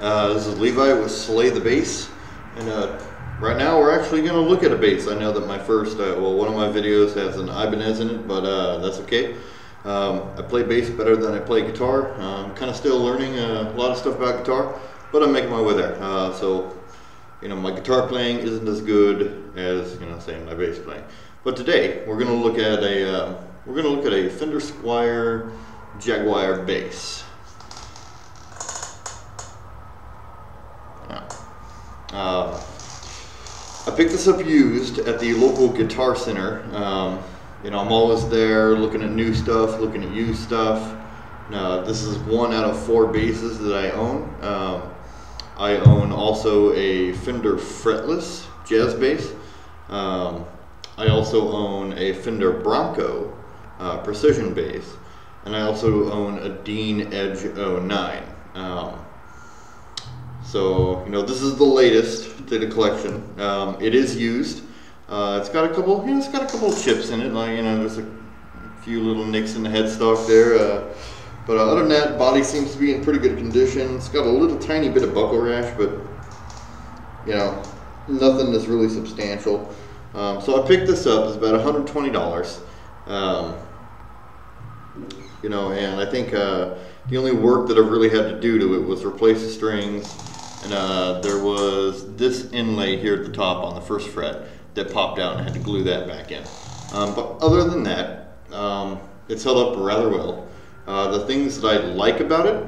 This is Levi with Slay the Bass, and right now we're actually going to look at a bass. I know that my first, one of my videos has an Ibanez in it, but that's okay. I play bass better than I play guitar. I'm kind of still learning a lot of stuff about guitar, but I'm making my way there. So, my guitar playing isn't as good as, say, my bass playing. But today we're going to look at a Fender Squier Jaguar bass. I picked this up used at the local guitar center. I'm always there looking at new stuff, looking at used stuff. This is one out of 4 basses that I own. I own also a Fender fretless jazz bass. I also own a Fender Bronco precision bass, and I also own a Dean Edge 09. So this is the latest to the collection. It is used. It's got a couple. It's got a couple of chips in it. There's a few little nicks in the headstock there. But other than that, body seems to be in pretty good condition. It's got a little tiny bit of buckle rash, but nothing that's really substantial. So I picked this up. It's about $120. And I think the only work that I really had to do to it was replace the strings. And there was this inlay here at the top on the first fret that popped out, and I had to glue that back in. But other than that, it's held up rather well. The things that I like about it,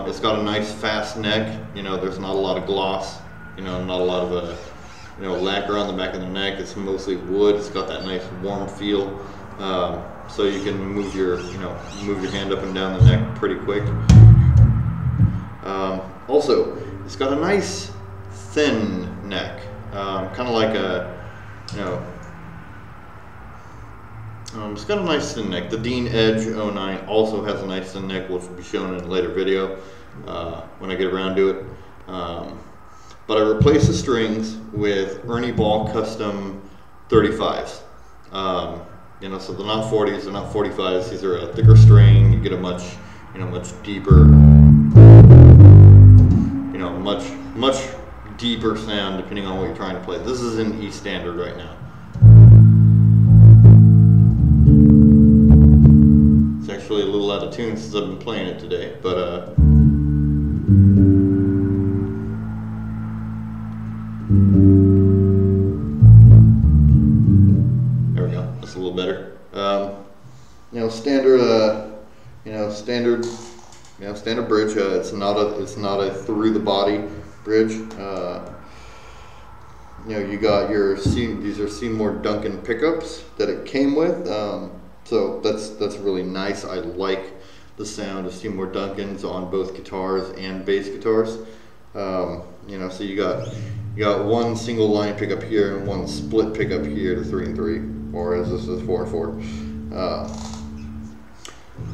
it's got a nice fast neck. There's not a lot of gloss. Not a lot of lacquer on the back of the neck. It's mostly wood. It's got that nice warm feel. So you can move your hand up and down the neck pretty quick. Also, it's got a nice thin neck, kind of like it's got a nice thin neck. The Dean Edge 09 also has a nice thin neck, which will be shown in a later video when I get around to it. But I replaced the strings with Ernie Ball Custom 35s. So they're not 40s, they're not 45s. These are a thicker string. You get a much deeper, much deeper sound depending on what you're trying to play. This is in E standard right now. It's actually a little out of tune since I've been playing it today, but there we go. That's a little better. Standard bridge. It's not a through the body bridge. You got these are Seymour Duncan pickups that it came with. So that's really nice. I like the sound of Seymour Duncans on both guitars and bass guitars. So you got one single line pickup here and one split pickup here to 3 and 3, or as this is 4 and 4.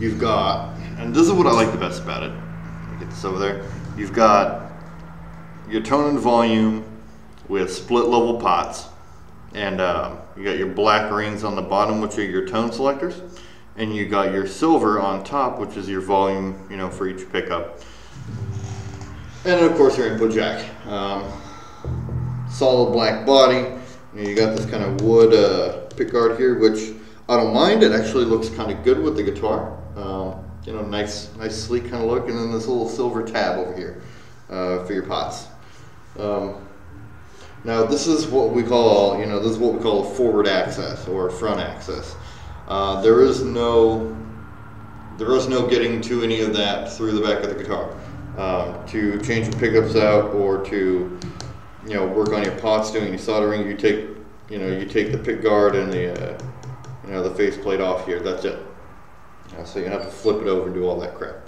You've got, and this is what I like the best about it. Let me get this over there. You've got your tone and volume with split level pots, and you got your black rings on the bottom, which are your tone selectors, and you got your silver on top, which is your volume, for each pickup. And then of course your input jack. Solid black body. You got this kind of wood pickguard here, which I don't mind. It actually looks kind of good with the guitar. Nice sleek kind of look, and then this little silver tab over here for your pots. Now this is what we call, a forward access or a front access. There is no getting to any of that through the back of the guitar. To change the pickups out, or to work on your pots, doing any soldering, you take the pick guard and the faceplate off here. That's it. So you have to flip it over and do all that crap.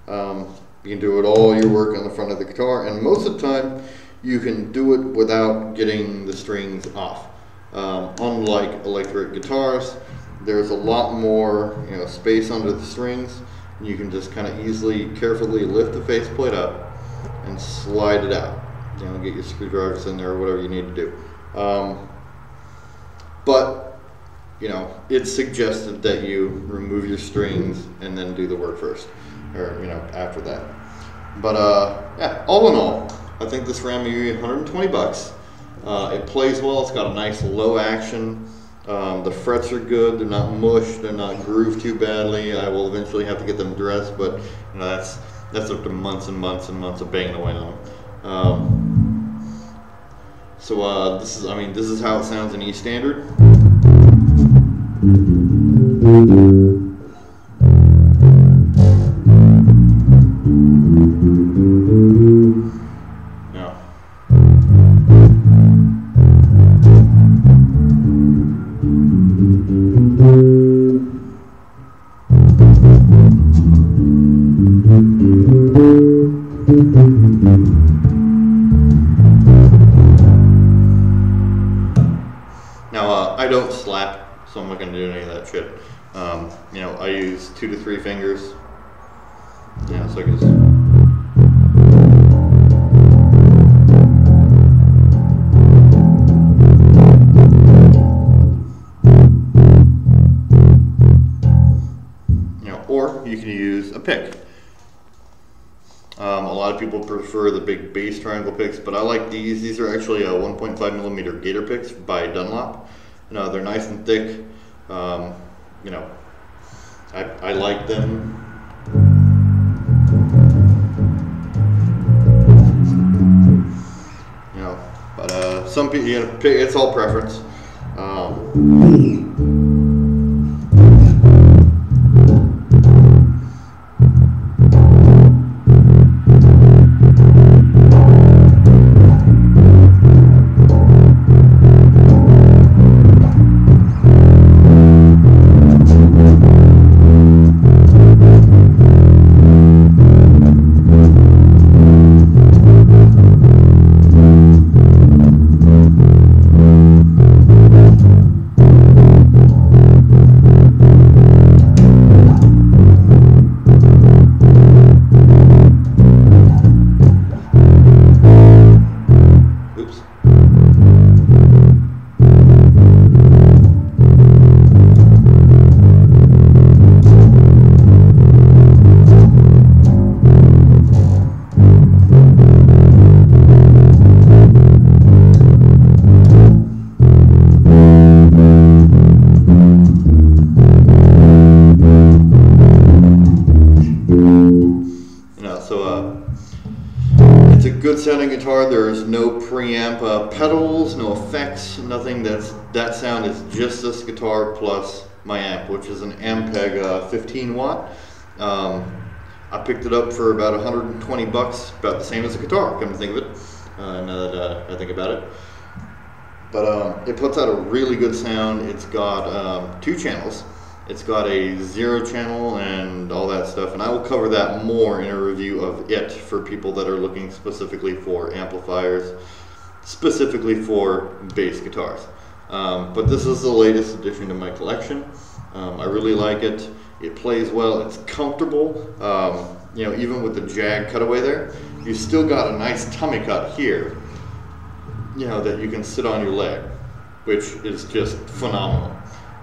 You can do it all your work on the front of the guitar, and most of the time you can do it without getting the strings off. Unlike electric guitars, there's a lot more space under the strings. You can just kind of easily, carefully lift the faceplate up and slide it out. Get your screwdrivers in there or whatever you need to do. But it's suggested that you remove your strings and then do the work first, or after that. But yeah, all in all, I think this ran me 120 bucks. It plays well. It's got a nice low action. The frets are good. They're not mushed. They're not grooved too badly. I will eventually have to get them dressed, but you know, that's after months and months and months of banging away on them. So this is how it sounds in E standard. Now, I don't slap, so I'm not going to do any of that shit. You know, I use 2 to 3 fingers. Yeah, so I can just... You know, or you can use a pick. A lot of people prefer the big bass triangle picks, but I like these. These are actually 1.5 millimeter Gator picks by Dunlop. You know, they're nice and thick. You know, I like them. You know, but some people, you know, it's all preference. It's a good sounding guitar. There's no preamp pedals, no effects, nothing. That sound is just this guitar plus my amp, which is an Ampeg 15 watt. I picked it up for about 120 bucks, about the same as a guitar, come to think of it, now that I think about it. But it puts out a really good sound. It's got 2 channels. It's got a 0 channel and all that stuff, and I will cover that more in a review of it for people that are looking specifically for amplifiers, specifically for bass guitars. But this is the latest addition to my collection. I really like it. It plays well. It's comfortable. You know, even with the Jag cutaway there, you still got a nice tummy cut here, you know, that you can sit on your leg, which is just phenomenal.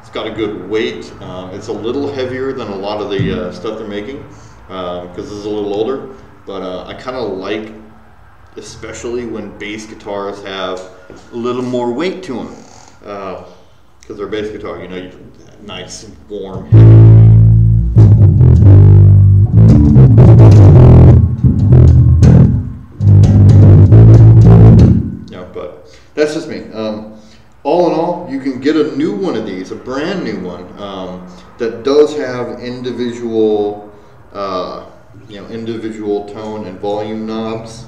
It's got a good weight. It's a little heavier than a lot of the stuff they're making because this is a little older, but I kind of like, especially when bass guitars have a little more weight to them, because they're bass guitar, you know, nice and warm, heavy. Yeah, but that's just me. All in all, you can get a new one of these, a brand new one, that does have individual, you know, individual tone and volume knobs.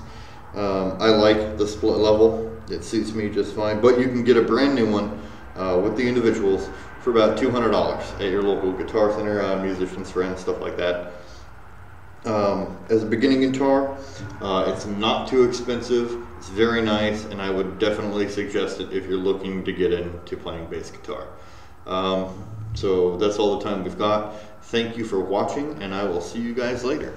I like the split level; it suits me just fine. But you can get a brand new one with the individuals for about $200 at your local guitar center, musicians, friends, stuff like that. As a beginning guitar, it's not too expensive. It's very nice, and I would definitely suggest it if you're looking to get into playing bass guitar. So that's all the time we've got. Thank you for watching, and I will see you guys later.